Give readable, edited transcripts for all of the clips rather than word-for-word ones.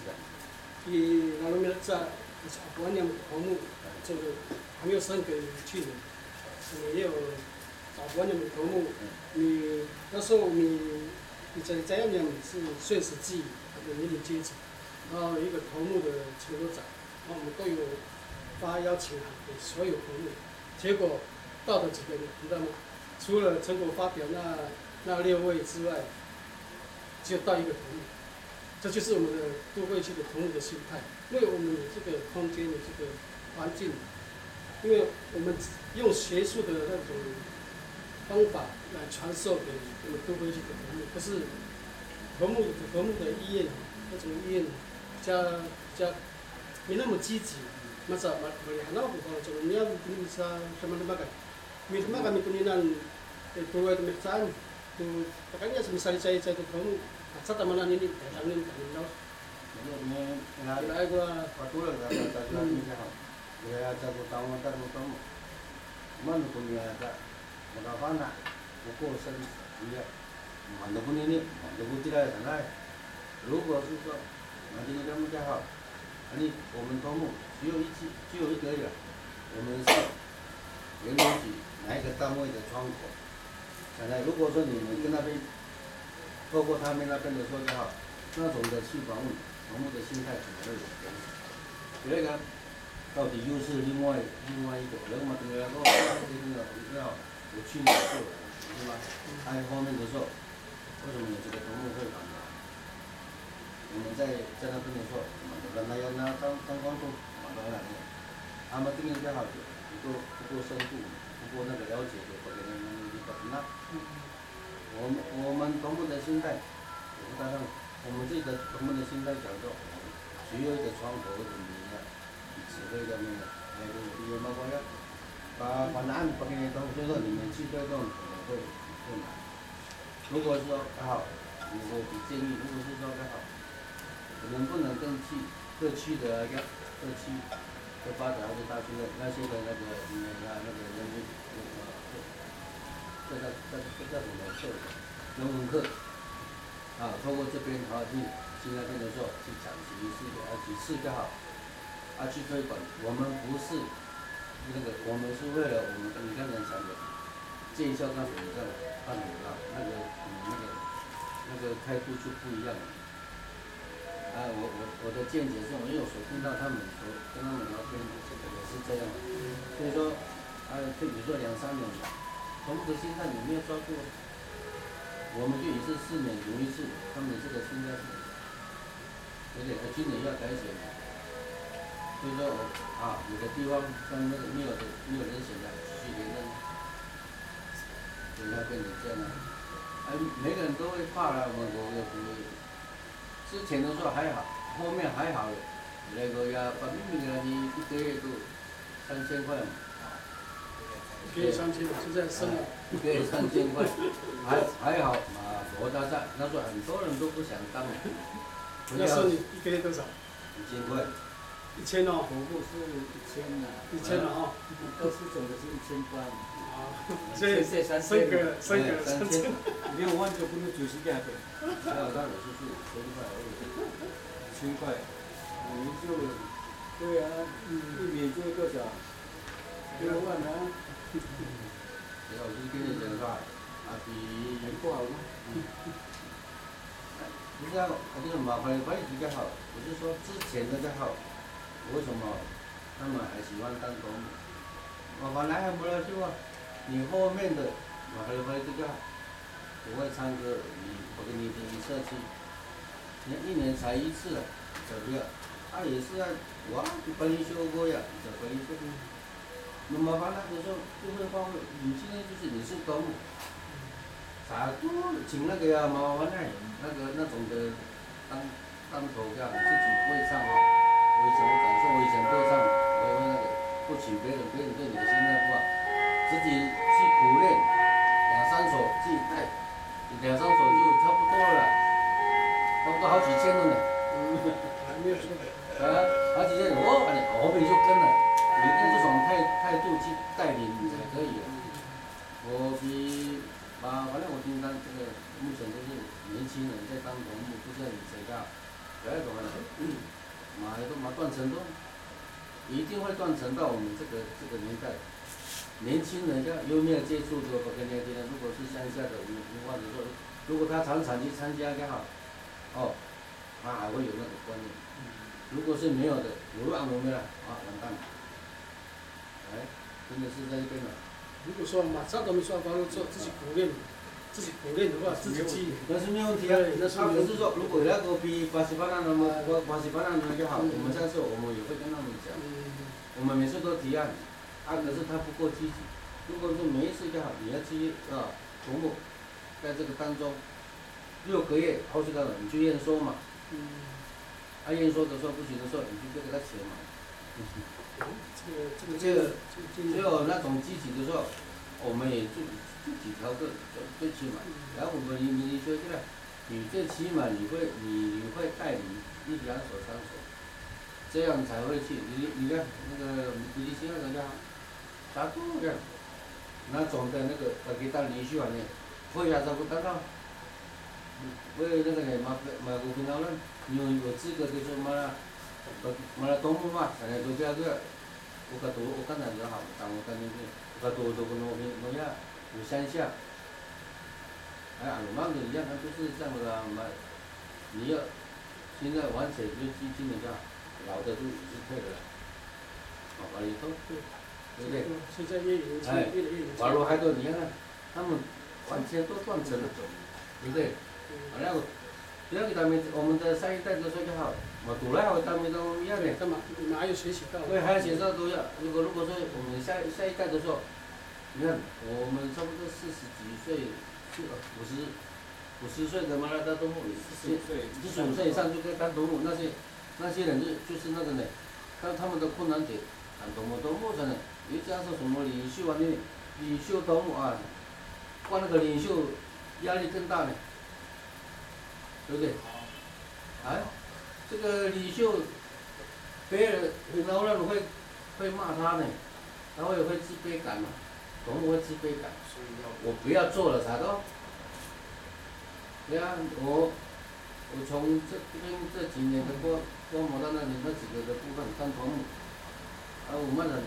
讲。伊那面在观念头目，这个还没有升给去年，也有观念头目，你那时候你在那边是碎石记的民营阶层，然后一个头目的成果展，然后我们都有发邀请函给所有头目，结果到的几个人，你知道吗？除了成果发表那6位之外，只有到一个头目。这就是我们的都会区的头目的心态，因为我们有这个空间的这个环境，因为我们用学术的那种方法来传授给我们都会区的头目，可是头目的意愿，那种意愿加没那么积极。masa malihanap ko so niya din sa mga Mitmaga mituninan tuwa de mersan tu pakanya semisal saya tu kamu asal tamanan ini angin daw. Ini gua patulah kata ni kah. Ya jago tahu antar mutam. Man punya ada mana ukur sen dia. Mana pun ini, mana pun tidak ada. 如果是说，那今天他们家好，我们头目只有一个人，我们是原来举哪一个单位的窗口。现在如果说你们跟那边透过他们那边的说就好，那种的去访问，头目的心态可能会有变化。第二个，到底又是另外一个，人嘛，对来说，这个要我去年做的，是吧？还有方面的时候，为什么你这个头目会反弹？我们在那边的时候，本来要拿当官做，当然了，他们定义比较好，不够深度，不够那个了解的，或者那我们头目的心态，加上我们自己的头目的心态讲说，只有一个窗口或者你呀，指挥的那个，还有比如包括要把案把给你都，就是说你们去推动可能会难。如果说刚好，我的建议，如果是说刚好。能不能各区的各区的发展或者大区的那些的那个人民这叫什么课？人文课啊，透过这边去那边的时候去讲几次就好，去推广。我们不是我们是为了我们你刚才讲的见效干什么的，看什么那个态度就不一样了。我的见解是，因为我所听到他们跟他们聊天，也是这样。所以说，比如说2-3年，头目的心态你没有抓住，我们就也是4年读一次，他们这个心态是，而且今年要改写。所以说有的地方像那个没有人写的，继续连任，就要变成这样了。每个人都会怕了，我之前的时候还好，后面还好，那个呀，把明明的你1个月都3000块嘛。1个月3000，现在升了。1个月3000块，还好嘛，我那时候很多人都不想当。那时候你1个月多少？1000块。1000哦。头部是1000了。1000了哈。都是总的是1000块。所以升个3000。6万就不能90价钱。还有那我是5000块而已，1000块，你就对啊，一年就多少？6万啊。然后就跟你讲说，比很不好吗？不是这个麻烦比较好，我是说之前的就好，为什么他们还喜欢当头目？麻烦来还不了就啊，你后面的麻烦比较好。不会唱歌，我给你社区，你1年才1次，怎么样？也是帮你修过呀，帮你修。那麻烦那个时候就会换位，你现在就是你是头目，啥都请那个呀，麻烦那种的当头呀，你自己不会唱我以前我感受，我以前会唱，我会那个不请别人对你的心态不好，自己去苦练2-3首自己带。2-3首就差不多了，差不多好几千了呢。还没有说。好几千，后面就跟了，你用这种态度去带领才可以了。反正我听他这个目前都是年轻人在当头目，不知道你谁大，不要怎么了，马断层都一定会断层到我们这个年代。年轻人家有没有接触过跟年轻人？如果是乡下的文化的说，如果他常常去参加刚好，哦，他还会有那个观念。如果是没有的，有乱没了啊，完蛋了。哎，真的是在这边了。如果说马上都没算高，做自己苦练的话，自己去。那是没问题啊。他不是说，如果那个比巴西巴那么巴西巴那就好，我们下次我们也会跟他们讲。我们每次都提案，可是他不够积极。如果说每一次就好，你要去投入，在这个当中6个月、好几个月，你去验收嘛。验收的时候不行的时候，你就给他钱嘛。只有那种积极的时候，我们也就几条个最起码。然后我们你说这个，你最起码你会带领1、2手、3手，这样才会去。你看那个比利时那个叫啥都这样，那种的那个给当领袖啊呢，会呀这不单单，为那个呢马古平常人有资格的说马拉东木嘛，现在都这样个，我看那就好，但我看那个我多个农业有乡下，鲁莽的一样，他都是这样的啦嘛。你要现在完全就基本上老的都已经退了，完了以后，对不对？现在越来越完了还多你看看，他们完全都断层了，对不对？完了，不要给他们我们的上一代都说就好，读了好他们都一样的。干嘛？还有学习到。对，还有学到都要。如果说我们下一代的时候，你看我们差不多40几岁，50岁的嘛，他都45岁以上就该当头目，那些人就是那个呢，他们的困难点，当头目上呢，又加上什么领袖啊，领袖头目啊，换那个领袖压力更大呢，对不对？这个领袖，别人然后人会骂他呢，他会自卑感嘛，头目会自卑感，我不要做了啥的。对啊，我从这几年的观摩到那几个的部分当头目，我慢慢的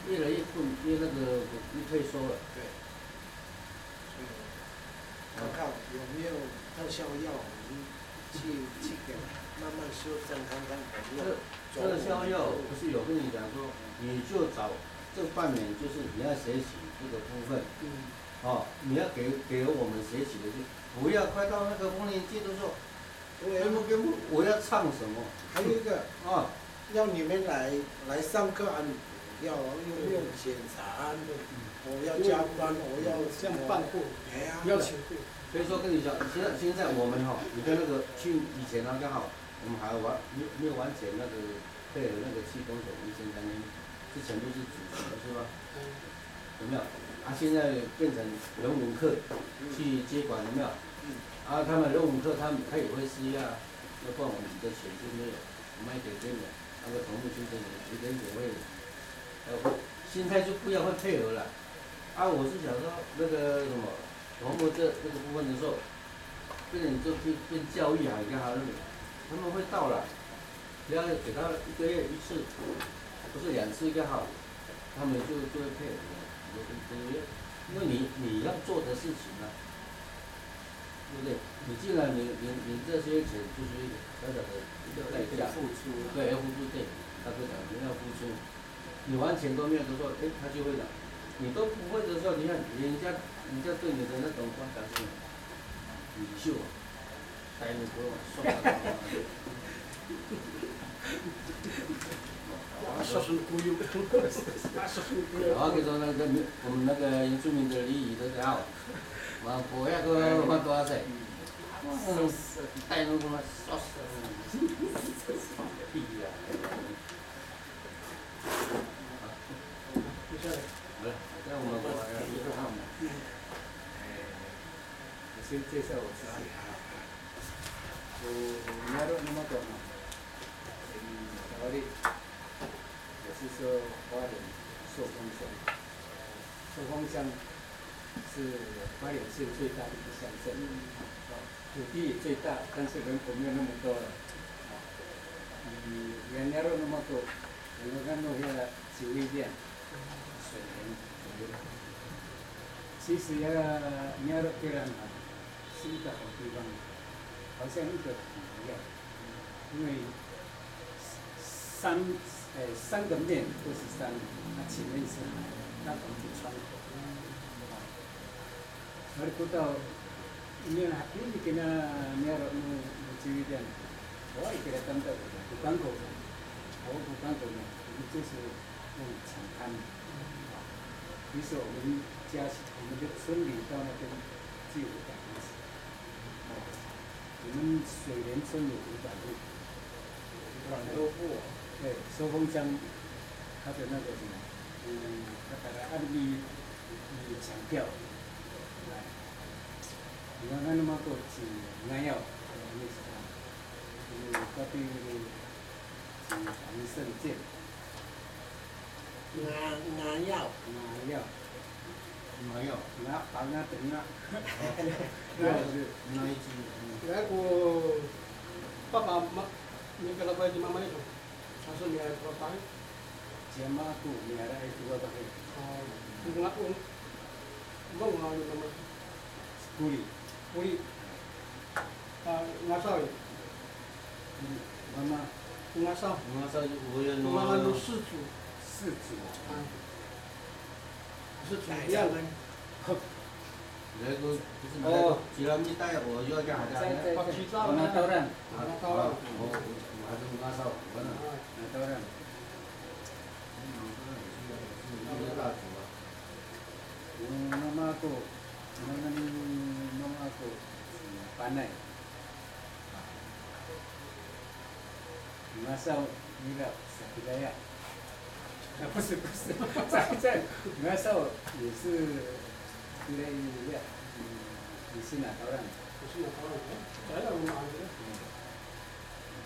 越来越越那个越退缩了。对。看看有没有特效药，我们去给慢慢修正看看。特效药不是有跟你讲说，你就找这半年就是你要学习这个部分。你要给我们学习的就不要快到那个丰年祭的时候，我要唱什么？还有一个要你们来上课要用检查我要加班，我要这样办货，要请货。所以说跟你讲，现在我们你看那个以前刚好我们还没有完全那个配合那个气功手，以前咱们之前都是主持的是吧？有没有？现在变成人文课去接管，有没有？他们人文课他也会施压，要不然我们的钱就没有，我们也给你那个头目先生有点会，心态就不要会配合了。我是想说那个什么头目这个部分的时候，变成就变教育你看他们会到了，只要给他1个月1次，不是2次就好，他们就会配合。因为你要做的事情对不对？你既然你这些钱就是小小的一个代价，付出，对，要付出，对，他就讲你要付出，你完全都没有的时候，他就会讲，你都不会的时候，你看人家对你的那种观感是领袖，带你给我送到。说是忽悠，然后就说那个我们那个原住民的礼仪都这样，不要个换多少岁，带那个嘛说死，屁呀！好了，那我们一个项目，我先介绍我自己。我拿到那么多嘛，哪里？我是说花莲寿丰乡，寿丰乡是花莲县最大的一个乡镇。土地也最大，但是人口没有那么多了。原来那么多，我们看到现在酒店、水源，其实那个尼亚罗虽然是一个好地方，好像一个湖一样，因为三个面都是山，它前面是海，那旁边窗口。我不知道，你那边你跟那尼亚罗酒店，我也给他等到不港口，我不港口呢，我们就是用长滩。于是我们我们的村里到那边就有2公尺。我们水莲村有500户。很多户。对，收风箱，它的那个什么，它把它按你抢票，来，你看那么多是南药，那是啥？隔壁是黄胜健。南药。没有，那把那等那。那一句，来我爸爸妈，你跟老爸就妈妈那种，他说你还多大？姐妈姑，你还来多大？哦，我你妈妈。姑里。姑里。俺嫂的。妈妈。俺嫂。我妈妈都4组。4组。是主要的。那个就是那个，只要你带我要干啥的？那当然。我还是我少，我呢。那当然。我妈妈过，妈妈过搬来。那时候你了是这样。不是，在那时候也是也是哪头人？是哪头人？在那我们哪里？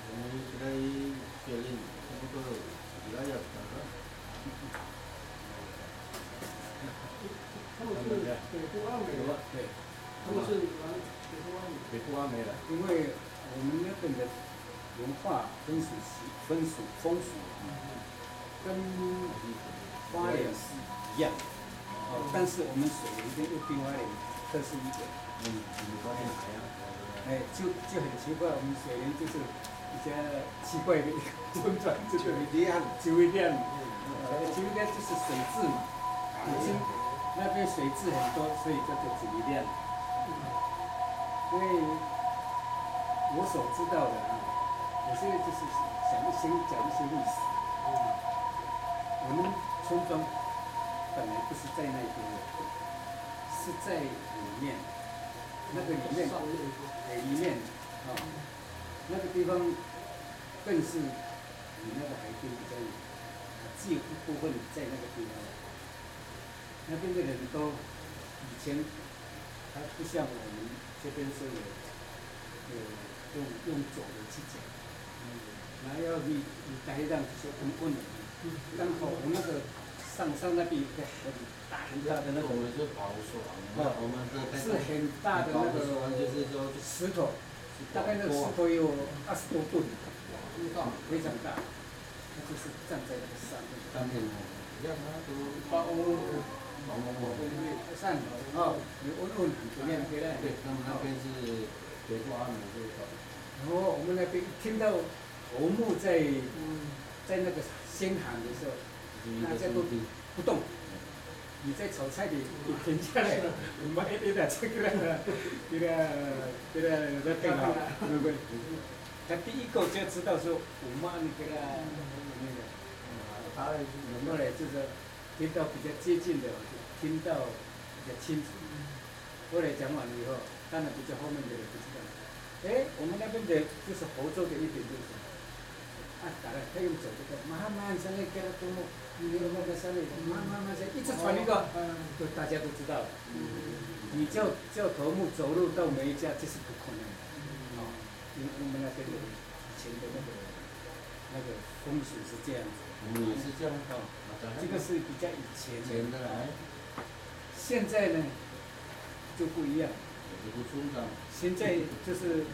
我们现在学龄差不多200多了。他们是北部阿美的。对。他们是北部阿美的，因为我们那边的文化风俗。跟花莲是一样，但是我们水莲跟又比花莲特殊一点。花莲海啊。就很奇怪，我们水莲就是比较奇怪的一个村庄，就是酒店就是水质嘛，那边水质很多，所以叫做酒店。因为我所知道的我现在就是先讲一些历史。我们村庄本来不是在那边的，是在里面，那个里面，那个地方更是离那个海边比较远，几乎部分在那个地方。那边的人都以前，他不像我们这边是用走的去讲，然后要你待上就是很困难。刚好我那个上那边有个很大的那个，我们是保守，我们是很大的那个就是说石头，大概那个石头有20多吨，非常大，它就是站在那个上面，让它都上有温里面回来。对，他们那边是北部阿美这一块。然后我们那边听到头目在那个先喊的时候，大家都不动。你在炒菜里你停下来，你买一点这个那更好，对不对？他第一口就知道说，我妈你给他那个，他后来就是听到比较接近的，听到比较清楚。后来讲完以后，当然比较后面的人不知道。我们那边的就是合作的一点就是。打了，他用走这个，慢慢上来给他多，你那个上来，慢慢一直传一个，就大家都知道了。你叫头目走路到每一家，这是不可能的。因为我们那边的以前的那个风俗是这样子。我们也是这样。这个是比较以前的来。现在呢就不一样。有个村长，现在就是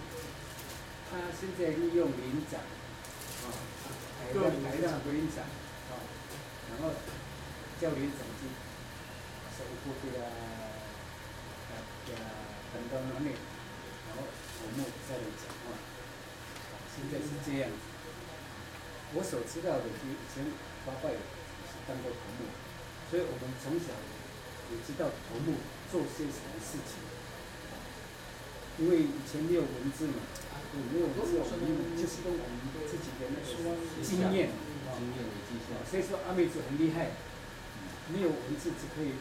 他现在利用林长，来让林长，然后叫林长去收复的等到那里，然后我们再来讲话。现在是这样子。我所知道的，以前爸爸也是当过头目，所以我们从小也知道头目做些什么事情。因为以前没有文字嘛，没有文字，我们就是用我们自己的那个经验，的记下。所以说阿美族很厉害，没有文字只可以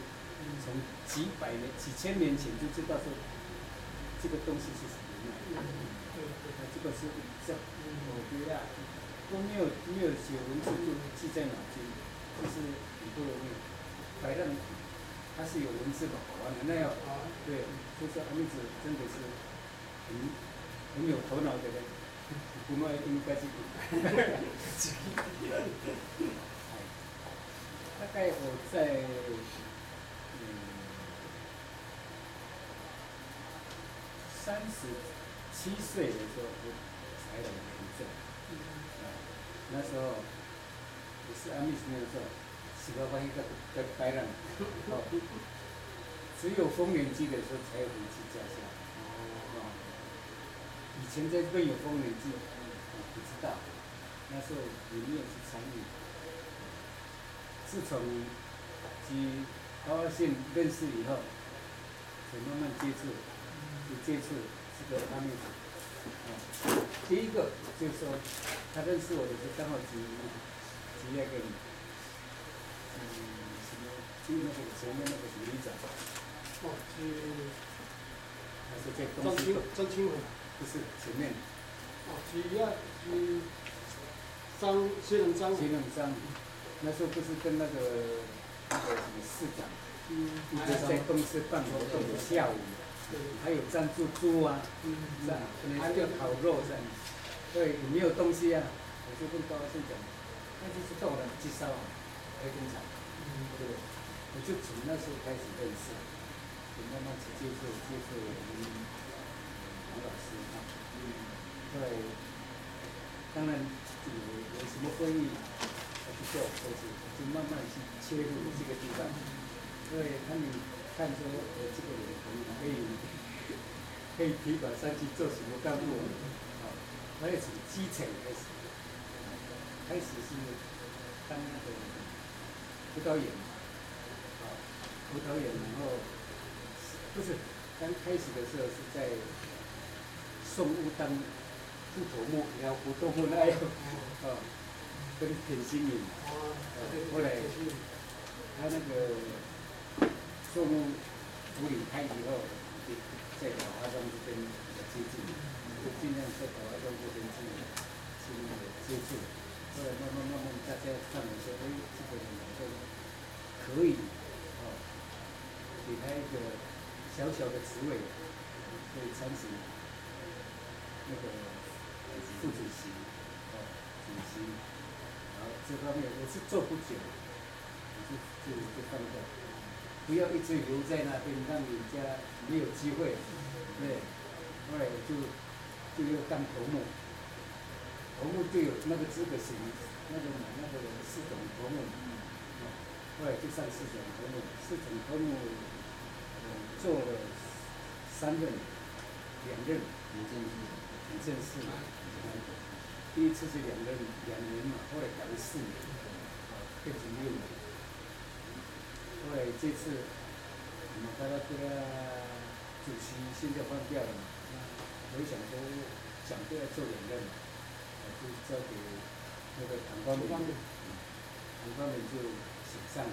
从几百年、几千年前就知道说这个东西是什么样。这个是遗照，我觉得都没有写文字就记在脑筋，就是很不容易。白浪他是有文字的，那要对，所以说阿美族真的是很有头脑的人，不嘛应该是。大概我在37岁的时候，我才来领证。那时候也是阿密斯那个时候，喜欢翻一个白人，只有丰年祭的时候才有回去家乡。以前在这边有丰年祭，我不知道，那时候也没有去参与。自从去高二县认识以后，才慢慢接触。接触这个阿密族，第一个就是说，他认识我的时候刚好去那个，什么，去那个前面那个里长，还是在东西张清伟，不是前面，薛仁章，那时候不是跟那个什么市长，在东市办活动的下午。还有赞助猪啊，还有烤肉噻，对，没有东西啊，我就跟高先讲，那就是到了介绍开工厂，对，我就从那时候开始认识，就慢慢去接触我们王老师啊，后来当然有什么会议，他就叫我过去，就慢慢去切入这个地方，因为他们。看说这个人可以提拔上去做什么干部啊？他要从基层开始，开始是当那个辅导员，辅导员，然后不是刚开始的时候是在宋屋当副头目，然后副头目那样，跟田心颖，后来他那个。树木处理开以后，在桃花庄这边比较接近，就尽量在桃花庄这边去那个接触。后来慢慢大家看了说，这个人好像可以，给他一个小小的职位，可以参选那个副主席，主席。然后这方面我是做不久，就放掉。不要一直留在那边，让人家没有机会。对，后来就又当头目，头目就有那个资格选那个市长头目，后来就上市长头目，市长头目做了3任，2任行政室，第一次是2年嘛，后来改为4年，变成6年。后来这次我们把他主席现在换掉了嘛，我想说想都要做2任，就交给那个唐光敏，唐光敏就选上了，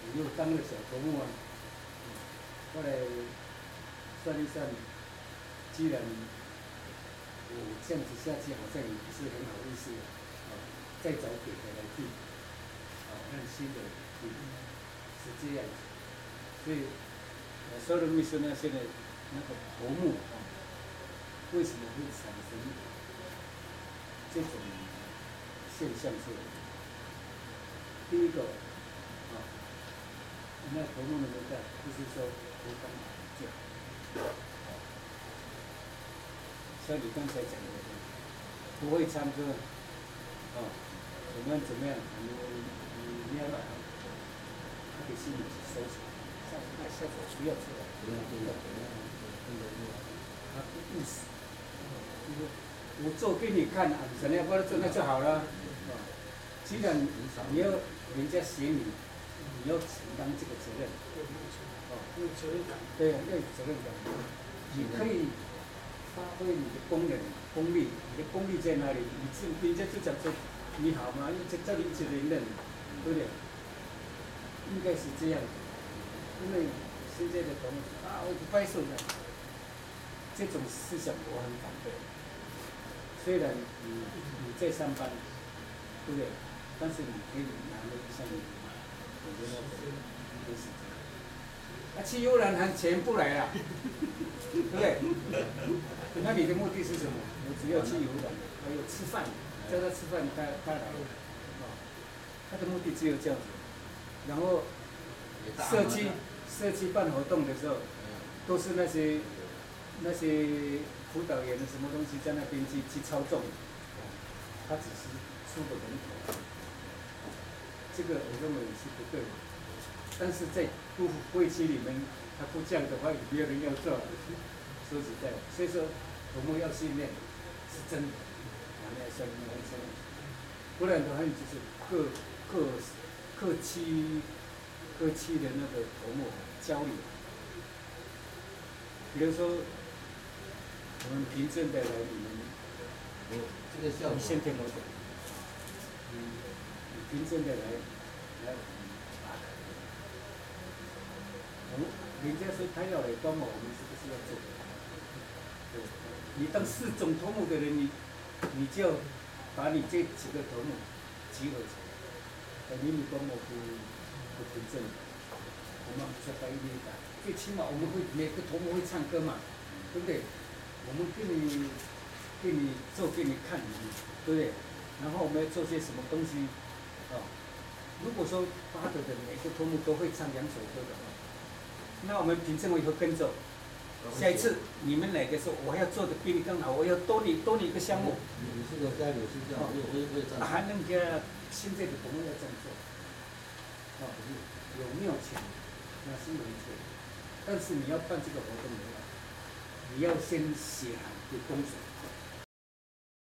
我又当了小头目啊。后来算一算，既然我这样子下去好像也不是很好意思，再找别的来替，让新的替。是这样子，所以说的秘书呢，现在那个头目为什么会产生这种现象是？第一个那头目的年代不是说我刚打架，像你刚才讲的，不会唱歌，哦，怎么样，你要把他给心里收起来，下手不要出来，不要，他不意思，我做给你看啊，怎样把它做那就好了，既然你要人家学你，你要承担这个责任，有责任感。对啊，要有责任感，你可以发挥你的功力，你的功力在哪里？人家就讲说你好吗？叫你一直承认，对不对？应该是这样的，因为现在的同学我不拍手的，这种思想我很反对。虽然你在上班，对不对？但是你可以拿了一项我觉得就是这样。去游览还钱不来啊，对不对？那你的目的是什么？我只要去游览，还有吃饭，叫他吃饭，他来了，他的目的只有这样子。然后社区办活动的时候，都是那些辅导员的什么东西在那边去操纵，他只是出个人头，这个我认为是不对的。但是在都会区里面，他不这样的话，也没有人要做。说实在，所以说我们要训练，是真的，要训练，不然的话就是各区的那个头目交流。比如说，我们凭证的来你们，这个效果。你先听我讲，你凭证的来。人家说他要来帮我们是不是要做？对，你当市总头目的人，你就要把你这几个头目集合起来，你帮我不凭证，我们再把一点打，最起码我们会每个头目会唱歌嘛，对不对？我们给你做给你看，对不对？然后我们要做些什么东西，如果说巴德的每个头目都会唱2首歌的话，那我们凭证委会跟着。下一次你们来的时候，我要做的比你更好，我要多你一个项目。你这个概率是这样，我也这样。还能给现在的朋友要这样做，有没有钱那是没错，但是你要办这个活动的话，你要先写好的工作，